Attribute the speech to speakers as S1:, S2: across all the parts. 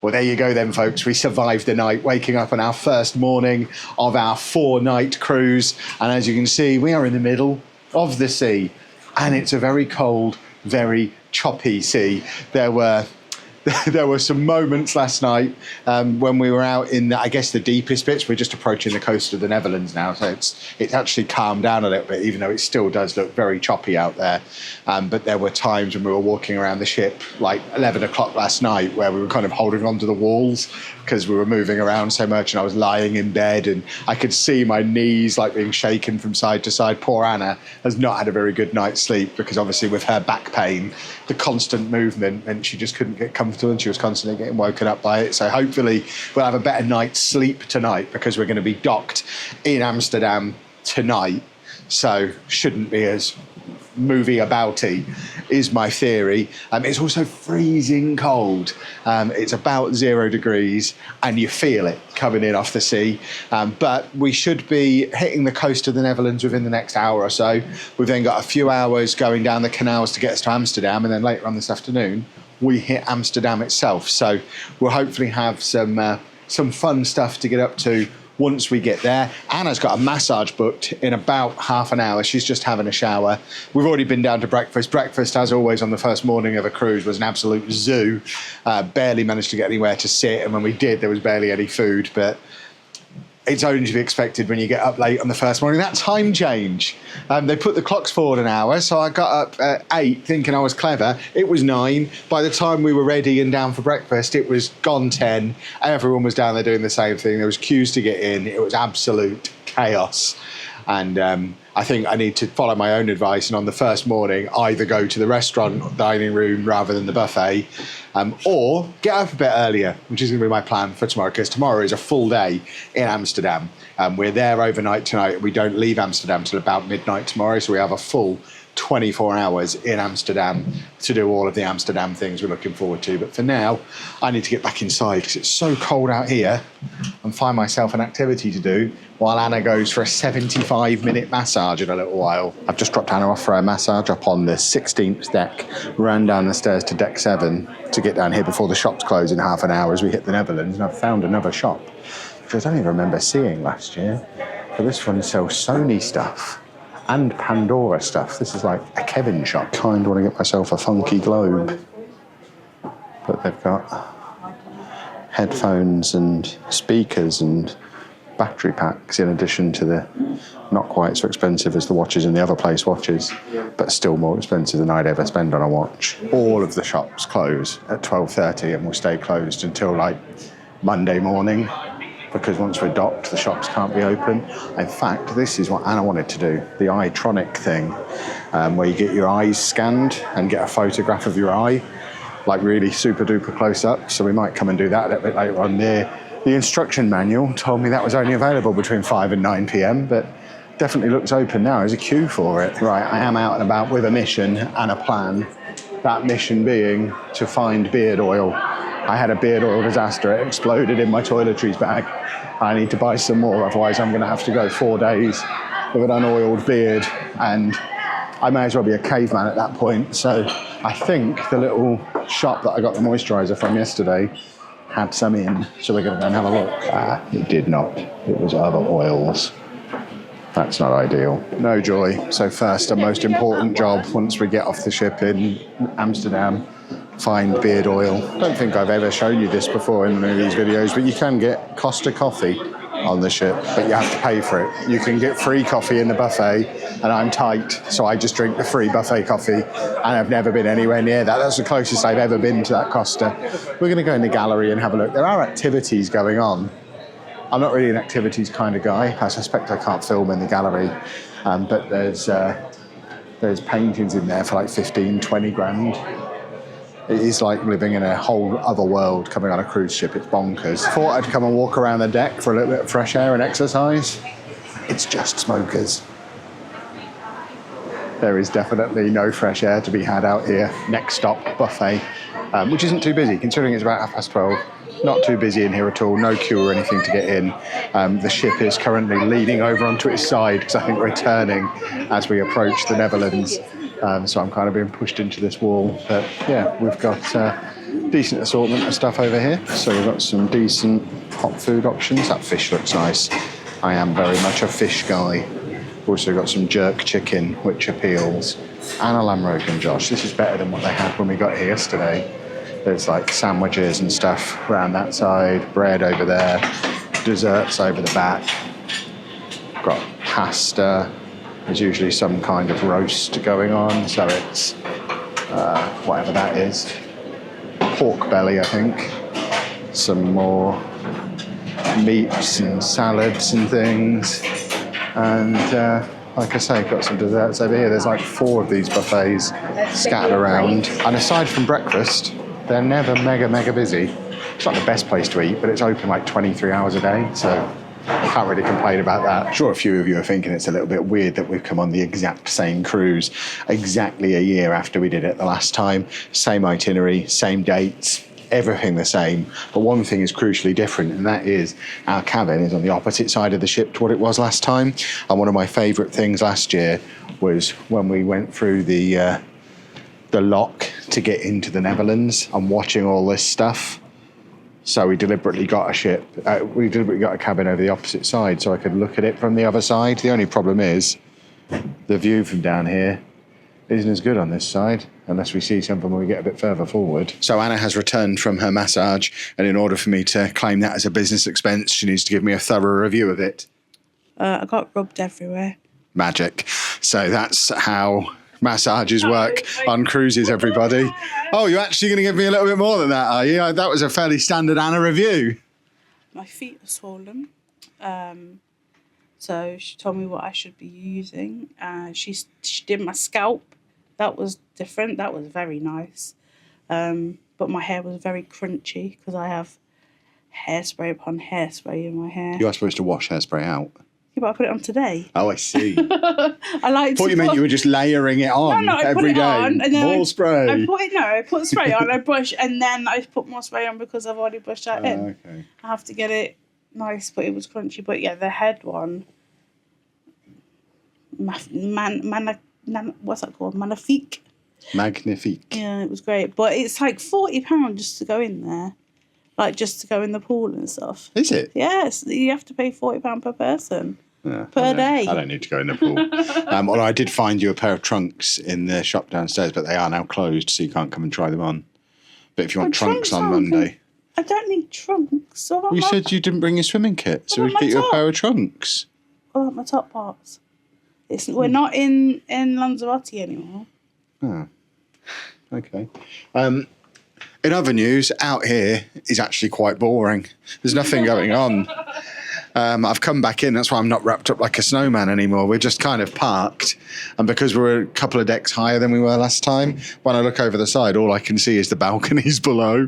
S1: Well, there you go then, folks. We survived the night, waking up on our first morning of our 4-night cruise. And as you can see, we are in the middle of the sea. And it's a very cold, very choppy sea. There were some moments last night when we were out in, I guess, the deepest bits. We're just approaching the coast of the Netherlands now, so it's actually calmed down a little bit, even though it still does look very choppy out there. But there were times when we were walking around the ship, like 11 o'clock last night, where we were kind of holding onto the walls because we were moving around so much, and I was lying in bed and I could see my knees like being shaken from side to side. Poor Anna has not had a very good night's sleep because obviously with her back pain, the constant movement meant she just couldn't get comfortable and she was constantly getting woken up by it. So hopefully we'll have a better night's sleep tonight because we're going to be docked in Amsterdam tonight. So shouldn't be as movie abouty is my theory. It's also freezing cold. It's about 0 degrees and you feel it coming in off the sea. But we should be hitting the coast of the Netherlands within the next hour or so. We've then got a few hours going down the canals to get us to Amsterdam, and then later on this afternoon we hit Amsterdam itself. So we'll hopefully have some fun stuff to get up to once we get there. Anna's got a massage booked in about half an hour. She's just having a shower. We've already been down to breakfast. Breakfast, as always on the first morning of a cruise, was an absolute zoo. Barely managed to get anywhere to sit, and when we did, there was barely any food, but it's only to be expected when you get up late on the first morning. That time change, they put the clocks forward an hour, so I got up at 8 thinking I was clever. It was 9. By the time we were ready and down for breakfast, it was gone 10. Everyone was down there doing the same thing. There was queues to get in. It was absolute chaos. And I think I need to follow my own advice, and on the first morning, either go to the restaurant dining room rather than the buffet, or get up a bit earlier, which is going to be my plan for tomorrow, because tomorrow is a full day in Amsterdam. We're there overnight tonight. We don't leave Amsterdam till about midnight tomorrow, so we have a full 24 hours in Amsterdam to do all of the Amsterdam things we're looking forward to. But for now, I need to get back inside because it's so cold out here, and find myself an activity to do while Anna goes for a 75-minute massage in a little while. I've just dropped Anna off for a massage up on the 16th deck, ran down the stairs to deck 7 to get down here before the shops close in half an hour as we hit the Netherlands, and I've found another shop, which I don't even remember seeing last year. But this one sells Sony stuff and Pandora stuff. This is like a Kevin shop. Kind of want to get myself a funky globe. But they've got headphones and speakers and battery packs in addition to the not quite so expensive as the watches in the other place watches, but still more expensive than I'd ever spend on a watch. All of the shops close at 12:30 and will stay closed until like Monday morning, because once we're docked, the shops can't be open. In fact, this is what Anna wanted to do, the eye-tronic thing, where you get your eyes scanned and get a photograph of your eye, like really super duper close up. So we might come and do that a little bit later on there. The instruction manual told me that was only available between 5 and 9 p.m, but definitely looks open now. There's a queue for it. Right, I am out and about with a mission and a plan. That mission being to find beard oil. I had a beard oil disaster. It exploded in my toiletries bag. I need to buy some more, otherwise I'm going to have to go 4 days with an unoiled beard, and I may as well be a caveman at that point. So I think the little shop that I got the moisturiser from yesterday had some in, so we're going to go and have a look. It did not. It was other oils. That's not ideal. No joy. So first and most important job once we get off the ship in Amsterdam, find beard oil. I don't think I've ever shown you this before in one of these videos, but you can get Costa coffee on the ship, but you have to pay for it. You can get free coffee in the buffet, and I'm tight, so I just drink the free buffet coffee, and I've never been anywhere near that. That's the closest I've ever been to that Costa. We're going to go in the gallery and have a look. There are activities going on. I'm not really an activities kind of guy. I suspect I can't film in the gallery, but there's paintings in there for like 15, 20 grand. It is like living in a whole other world coming on a cruise ship. It's bonkers. Thought I'd come and walk around the deck for a little bit of fresh air and exercise. It's just smokers. There is definitely no fresh air to be had out here. Next stop, buffet, which isn't too busy considering it's about 12:30. Not too busy in here at all, no queue or anything to get in. The ship is currently leaning over onto its side because I think we're turning as we approach the Netherlands. So I'm kind of being pushed into this wall. But yeah, we've got decent assortment of stuff over here. So we've got some decent hot food options. That fish looks nice. I am very much a fish guy. Also got some jerk chicken, which appeals. And a lamb rogan, Josh. This is better than what they had when we got here yesterday. There's like sandwiches and stuff around that side, bread over there, desserts over the back. Got pasta. There's usually some kind of roast going on, so it's whatever that is. Pork belly, I think. Some more meats and salads and things. And like I say, got some desserts over here. There's like 4 of these buffets scattered around. And aside from breakfast, they're never mega busy. It's not the best place to eat, but it's open like 23 hours a day, so I can't really complain about that. I'm sure a few of you are thinking it's a little bit weird that we've come on the exact same cruise exactly a year after we did it the last time. Same itinerary, same dates, everything the same. But one thing is crucially different, and that is our cabin is on the opposite side of the ship to what it was last time. And one of my favourite things last year was when we went through the lock to get into the Netherlands and watching all this stuff. So we deliberately got a cabin over the opposite side so I could look at it from the other side. The only problem is the view from down here isn't as good on this side unless we see something when we get a bit further forward. So Anna has returned from her massage, and in order for me to claim that as a business expense, she needs to give me a thorough review of it.
S2: I got rubbed everywhere.
S1: Magic. So that's how massages work on cruises, everybody. Oh, you're actually going to give me a little bit more than that, are you? That was a fairly standard Anna review.
S2: My feet are swollen. So she told me what I should be using. She did my scalp. That was different. That was very nice. But my hair was very crunchy because I have hairspray upon hairspray in my hair.
S1: You are supposed to wash hairspray out.
S2: Yeah, but I put it on today.
S1: Oh, I see.
S2: I
S1: thought you meant you were just layering it on every day.
S2: On, and then
S1: more spray.
S2: I put spray on, I brush, and then I put more spray on because I've already brushed that in.
S1: Okay.
S2: I have to get it nice, but it was crunchy. But yeah, the head one, what's that called? Magnifique.
S1: Magnifique.
S2: Yeah, it was great. But it's like £40 just to go in there. Like, just to go in the pool and stuff.
S1: Is it?
S2: Yes, you have to pay £40 per person.
S1: Yeah,
S2: per day.
S1: I don't need to go in the pool. Although I did find you a pair of trunks in the shop downstairs, but they are now closed, so you can't come and try them on. But if you want trunks on Monday...
S2: I don't need trunks.
S1: You said you didn't bring your swimming kit, so we could get you a pair of trunks.
S2: I want my top parts. We're not in Lanzarote anymore.
S1: Oh, okay. In other news, out here is actually quite boring. There's nothing going on. I've come back in, that's why I'm not wrapped up like a snowman anymore. We're just kind of parked. And because we're a couple of decks higher than we were last time, when I look over the side, all I can see is the balconies below.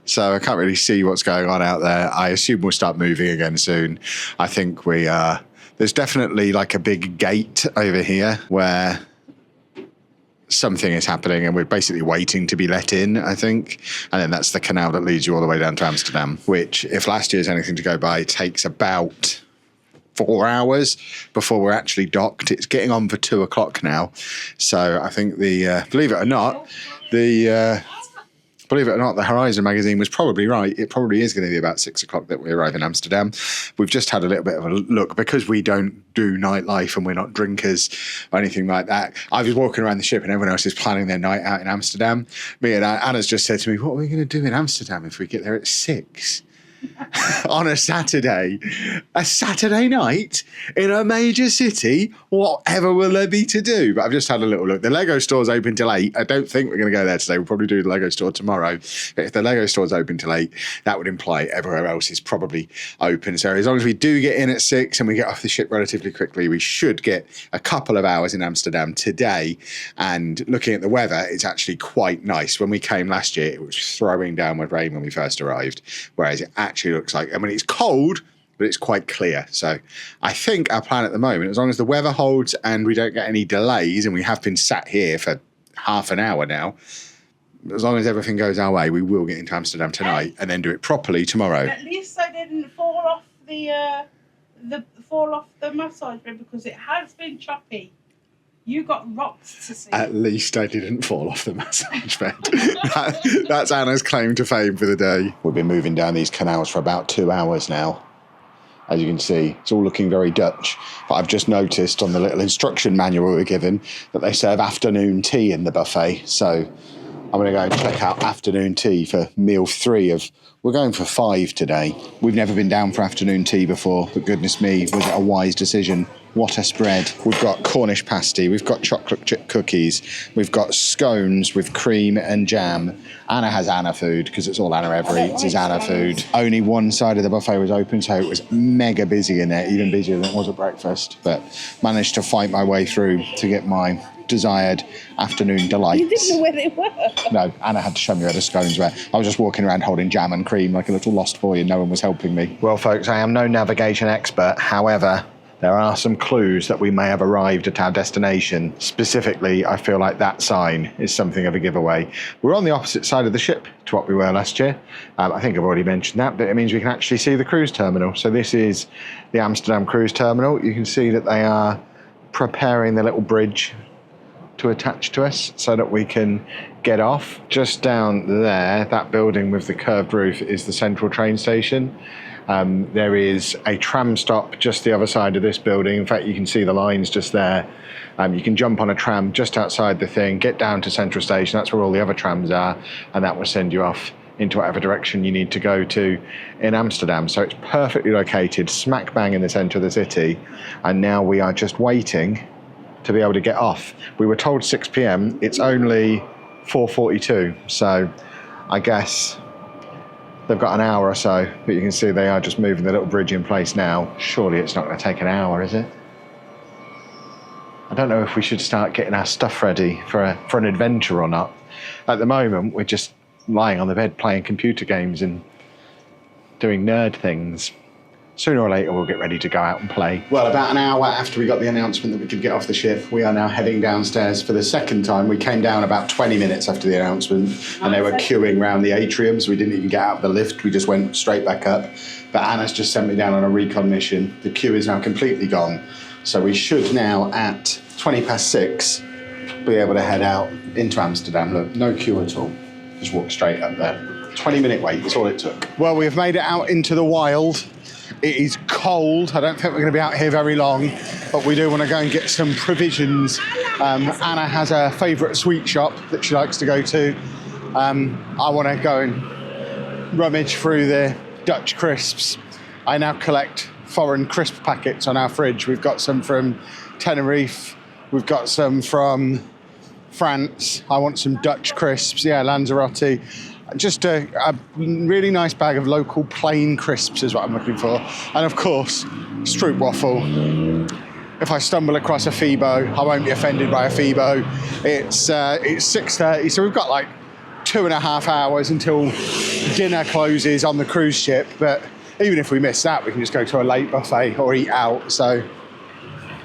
S1: So I can't really see what's going on out there. I assume we'll start moving again soon. I think there's definitely like a big gate over here where something is happening and we're basically waiting to be let in, I think. And then that's the canal that leads you all the way down to Amsterdam, which, if last year's anything to go by, takes about 4 hours before we're actually docked. It's getting on for 2 o'clock now. So I think believe it or not, the Horizon magazine was probably right. It probably is going to be about 6 o'clock that we arrive in Amsterdam. We've just had a little bit of a look because we don't do nightlife and we're not drinkers or anything like that. I was walking around the ship and everyone else is planning their night out in Amsterdam. Me and Anna's just said to me, what are we going to do in Amsterdam if we get there at 6? On a Saturday night in a major city, whatever will there be to do? But I've just had a little look. The Lego store's open till 8. I don't think we're going to go there today. We'll probably do the Lego store tomorrow. But if the Lego store's open till 8, that would imply everywhere else is probably open. So as long as we do get in at 6 and we get off the ship relatively quickly, we should get a couple of hours in Amsterdam today. And looking at the weather, it's actually quite nice. When we came last year, it was throwing down with rain when we first arrived, whereas it actually looks like, I mean, it's cold, but it's quite clear. So I think our plan at the moment, as long as the weather holds and we don't get any delays, and we have been sat here for half an hour now, as long as everything goes our way, we will get into Amsterdam tonight and then do it properly tomorrow.
S2: At least I didn't fall off the massage bed because it has been choppy. You got rocks to see.
S1: At least I didn't fall off the massage bed. That's Anna's claim to fame for the day. We've been moving down these canals for about 2 hours now. As you can see, it's all looking very Dutch. But I've just noticed on the little instruction manual we were given that they serve afternoon tea in the buffet. So I'm going to go and check out afternoon tea for meal 3 of... We're going for 5 today. We've never been down for afternoon tea before, but goodness me, was it a wise decision. What a spread. We've got Cornish pasty, we've got chocolate chip cookies, we've got scones with cream and jam. Anna has Anna food, because it's all Anna ever eats is Anna food. Only one side of the buffet was open, so it was mega busy in there, even busier than it was at breakfast. But managed to fight my way through to get my desired afternoon delights.
S2: You didn't know where they were.
S1: No, Anna had to show me where the scones were. I was just walking around holding jam and cream like a little lost boy and no one was helping me. Well, folks, I am no navigation expert. However, there are some clues that we may have arrived at our destination. Specifically, I feel like that sign is something of a giveaway. We're on the opposite side of the ship to what we were last year. I think I've already mentioned that, but it means we can actually see the cruise terminal. So this is the Amsterdam cruise terminal. You can see that they are preparing the little bridge to attach to us so that we can get off. Just down there, that building with the curved roof is the central train station. There is a tram stop just the other side of this building. In fact, you can see the lines just there. You can jump on a tram just outside the thing, get down to Central Station, that's where all the other trams are, and that will send you off into whatever direction you need to go to in Amsterdam. So it's perfectly located, smack bang in the centre of the city, and now we are just waiting to be able to get off. We were told 6 p.m, it's only 4:42, so I guess they've got an hour or so, but you can see they are just moving the little bridge in place now. Surely it's not going to take an hour, is it? I don't know if we should start getting our stuff ready for an adventure or not. At the moment, we're just lying on the bed playing computer games and doing nerd things. Sooner or later, we'll get ready to go out and play. Well, about an hour after we got the announcement that we could get off the ship, we are now heading downstairs for the second time. We came down about 20 minutes after the announcement, and they were queuing around the atrium, so we didn't even get out of the lift. We just went straight back up. But Anna's just sent me down on a recon mission. The queue is now completely gone. So we should now, at 6:20, be able to head out into Amsterdam. Look, no queue at all. Just walk straight up there. 20-minute wait, that's all it took. Well, we've made it out into the wild. It is cold. I don't think we're going to be out here very long, but we do want to go and get some provisions. Anna has a favourite sweet shop that she likes to go to. I want to go and rummage through the Dutch crisps. I now collect foreign crisp packets on our fridge. We've got some from Tenerife. We've got some from France. I want some Dutch crisps. Yeah, Lanzarote. Just a really nice bag of local plain crisps is what I'm looking for. And of course, stroopwafel. If I stumble across a Febo, I won't be offended by a Febo. It's 6:30, so we've got like 2.5 hours until dinner closes on the cruise ship. But even if we miss that, we can just go to a late buffet or eat out. So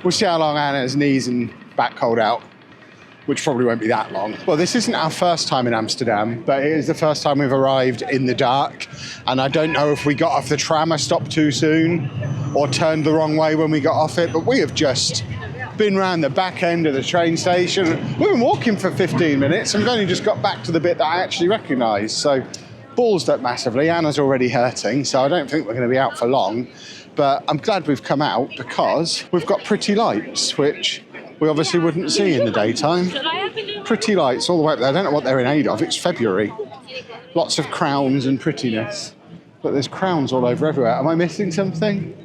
S1: we'll see how long Anna's knees and back hold out, which probably won't be that long. Well, this isn't our first time in Amsterdam, but it is the first time we've arrived in the dark. And I don't know if we got off the tram or stopped too soon or turned the wrong way when we got off it, but we have just been round the back end of the train station. We've been walking for 15 minutes and we've only just got back to the bit that I actually recognise. So ballsed up massively. Anna's already hurting, so I don't think we're going to be out for long. But I'm glad we've come out because we've got pretty lights, which we obviously wouldn't see in the daytime. Pretty lights all the way up there. I don't know what they're in aid of. It's February. Lots of crowns and prettiness. But there's crowns all over everywhere. Am I missing something?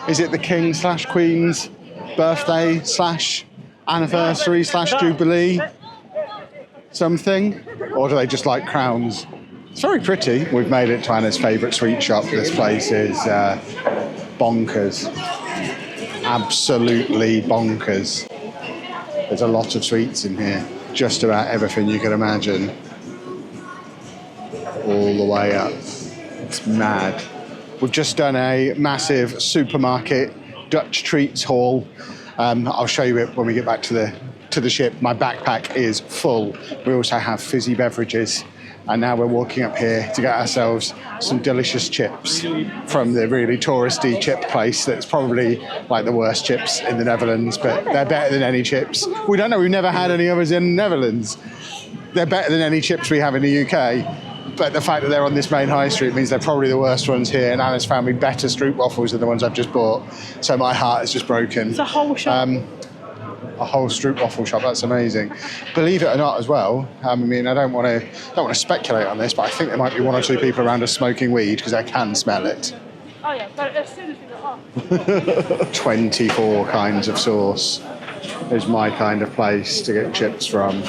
S1: Is it the king/queen's birthday / anniversary / jubilee? Something? Or do they just like crowns? It's very pretty. We've made it to Anna's favourite sweet shop. This place is bonkers. Absolutely bonkers. There's a lot of sweets in here. Just about everything you can imagine. All the way up. It's mad. We've just done a massive supermarket Dutch treats haul. I'll show you it when we get back to the ship. My backpack is full. We also have fizzy beverages And now we're walking up here to get ourselves some delicious chips from the really touristy chip place that's probably like the worst chips in the Netherlands, but they're better than any chips. We don't know, we've never had any others in the Netherlands. They're better than any chips we have in the UK, but the fact that they're on this main high street means they're probably the worst ones here, and Anna's found me better stroopwafels than the ones I've just bought, so my heart is just broken.
S2: It's a whole shop.
S1: A whole stroopwafel shop. That's amazing. Believe it or not, as well. I mean, I don't want to speculate on this, but I think there might be one or two people around us smoking weed because I can smell it.
S2: Oh yeah, but as soon as we got off.
S1: 24 kinds of sauce is my kind of place to get chips from.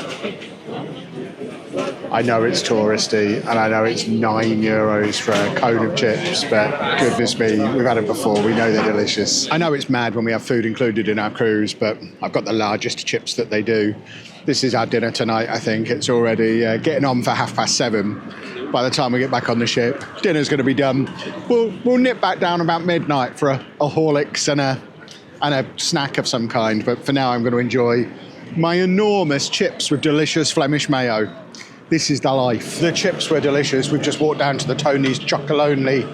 S1: I know it's touristy and I know it's €9 for a cone of chips, but goodness me, we've had it before, we know they're delicious. I know it's mad when we have food included in our cruise, but I've got the largest chips that they do. This is our dinner tonight, I think. It's already getting on for 7:30. By the time we get back on the ship, dinner's going to be done. We'll nip back down about midnight for a Horlicks and a snack of some kind, but for now I'm going to enjoy my enormous chips with delicious Flemish mayo. This is the life. The chips were delicious. We've just walked down to the Tony's Chocolonely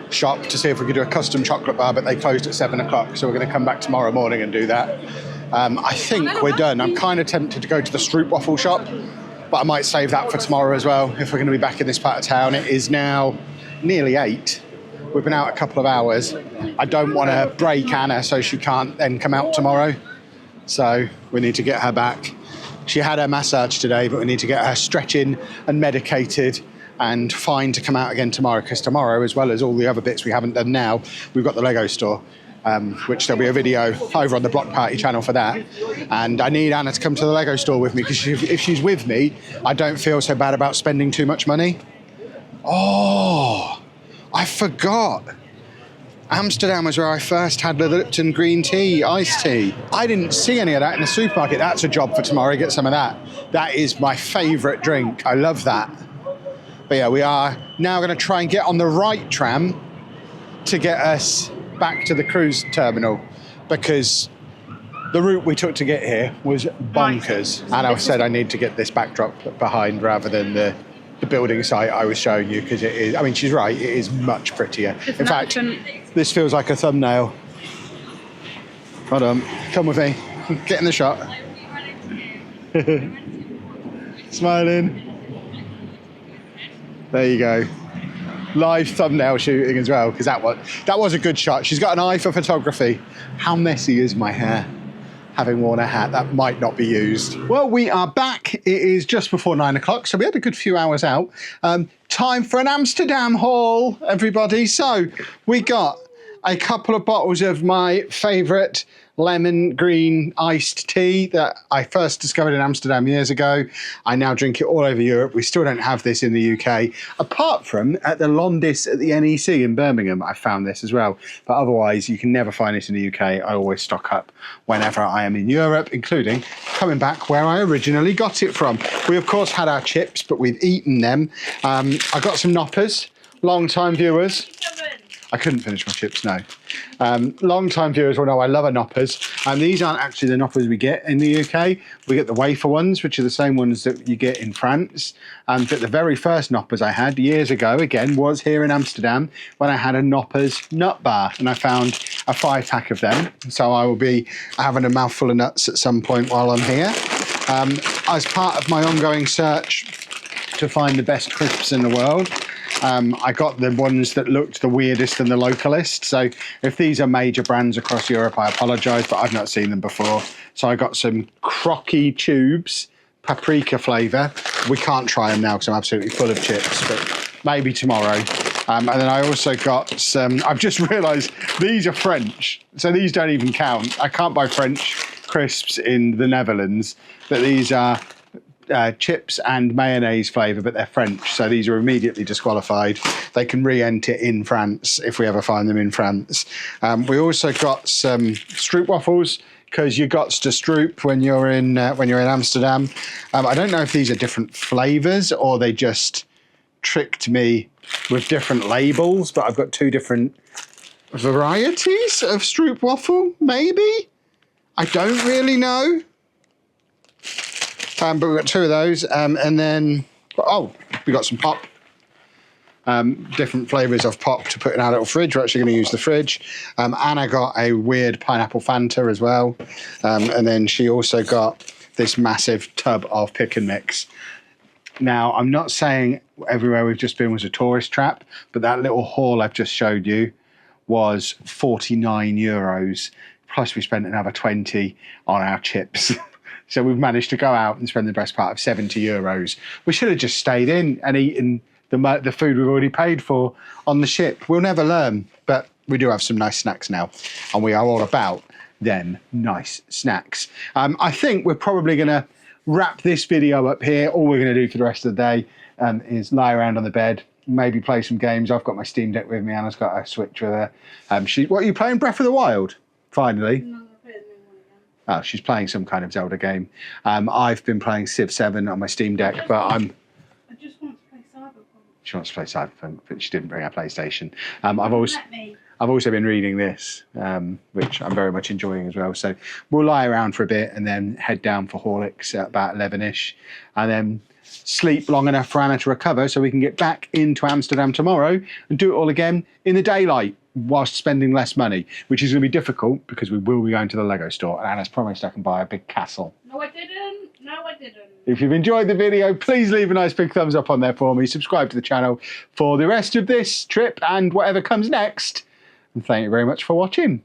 S1: shop to see if we could do a custom chocolate bar, but they closed at 7 o'clock, so we're going to come back tomorrow morning and do that. I think we're done. I'm kind of tempted to go to the stroopwafel shop, but I might save that for tomorrow as well if we're going to be back in this part of town. It is now nearly 8. We've been out a couple of hours. I don't want to break Anna so she can't then come out tomorrow, so we need to get her back. She had her massage today, but we need to get her stretching and medicated and fine to come out again tomorrow, because tomorrow, as well as all the other bits we haven't done now, we've got the Lego store, which there'll be a video over on the Block Party channel for that. And I need Anna to come to the Lego store with me, because if she's with me, I don't feel so bad about spending too much money. Oh, I forgot. Amsterdam was where I first had the Lipton green tea, iced tea. I didn't see any of that in the supermarket. That's a job for tomorrow, get some of that. That is my favourite drink. I love that. But yeah, we are now going to try and get on the right tram to get us back to the cruise terminal, because the route we took to get here was bonkers. And I said I need to get this backdrop behind rather than the building site I was showing you, because it is, I mean, she's right, it is much prettier. In fact, this feels like a thumbnail. Hold on, come with me, get in the shot. Smiling. There you go. Live thumbnail shooting as well, because that was a good shot. She's got an eye for photography. How messy is my hair? Having worn a hat that might not be used. Well, we are back. It is just before 9 o'clock, so we had a good few hours out. Time for an Amsterdam haul, everybody. So we got a couple of bottles of my favourite lemon green iced tea that I first discovered in Amsterdam years ago. I now drink it all over Europe. We still don't have this in the UK, apart from at the Londis at the NEC in Birmingham. I found this as well, but otherwise you can never find it in the UK. I always stock up whenever I am in Europe, including coming back where I originally got it from. We of course had our chips, but we've eaten them. I got some knoppers, long-time viewers. I couldn't finish my chips, no. Long-time viewers will know I love a knoppers. And these aren't actually the knoppers we get in the UK. We get the wafer ones, which are the same ones that you get in France. But the very first knoppers I had years ago, again, was here in Amsterdam when I had a knoppers nut bar. And I found a 5-pack of them. So I will be having a mouthful of nuts at some point while I'm here. As part of my ongoing search to find the best crisps in the world, I got the ones that looked the weirdest and the localist. So if these are major brands across Europe, I apologise, but I've not seen them before. So I got some crocky tubes, paprika flavour. We can't try them now because I'm absolutely full of chips, but maybe tomorrow. And then I also got some, I've just realised these are French, so these don't even count. I can't buy French crisps in the Netherlands, but these are chips and mayonnaise flavour, but they're French, so these are immediately disqualified. They can re-enter in France if we ever find them in France. We also got some stroopwafels, because you got to stroop when you're in Amsterdam. I don't know if these are different flavours or they just tricked me with different labels, but I've got 2 different varieties of stroopwafel, maybe? I don't really know. But we've got 2 of those, and then, oh, We got some pop. Different flavours of pop to put in our little fridge. We're actually going to use the fridge. Anna got a weird pineapple Fanta as well. And then she also got this massive tub of pick and mix. Now, I'm not saying everywhere we've just been was a tourist trap, but that little haul I've just showed you was 49 euros. Plus we spent another 20 on our chips. So we've managed to go out and spend the best part of 70 euros. We should have just stayed in and eaten the food we've already paid for on the ship. We'll never learn, but we do have some nice snacks now, and we are all about them nice snacks. I think we're probably going to wrap this video up here. All we're going to do for the rest of the day is lie around on the bed, maybe play some games. I've got my Steam Deck with me. Anna's got a Switch with her. What are you playing? Breath of the Wild? Finally.
S2: No, I'm putting them on again.
S1: Oh, she's playing some kind of Zelda game. I've been playing Civ 7 on my Steam Deck, but
S2: I just want to play Cyberpunk.
S1: she wants to play Cyberpunk, but she didn't bring her PlayStation.
S2: Let me.
S1: I've also been reading this, which I'm very much enjoying as well. So we'll lie around for a bit and then head down for Horlicks at about 11ish, and then sleep long enough for Anna to recover so we can get back into Amsterdam tomorrow and do it all again in the daylight whilst spending less money, which is going to be difficult because we will be going to the Lego store, and Anna's promised I can buy a big castle.
S2: No, I didn't. No, I didn't.
S1: If you've enjoyed the video, please leave a nice big thumbs up on there for me. Subscribe to the channel for the rest of this trip and whatever comes next. And thank you very much for watching.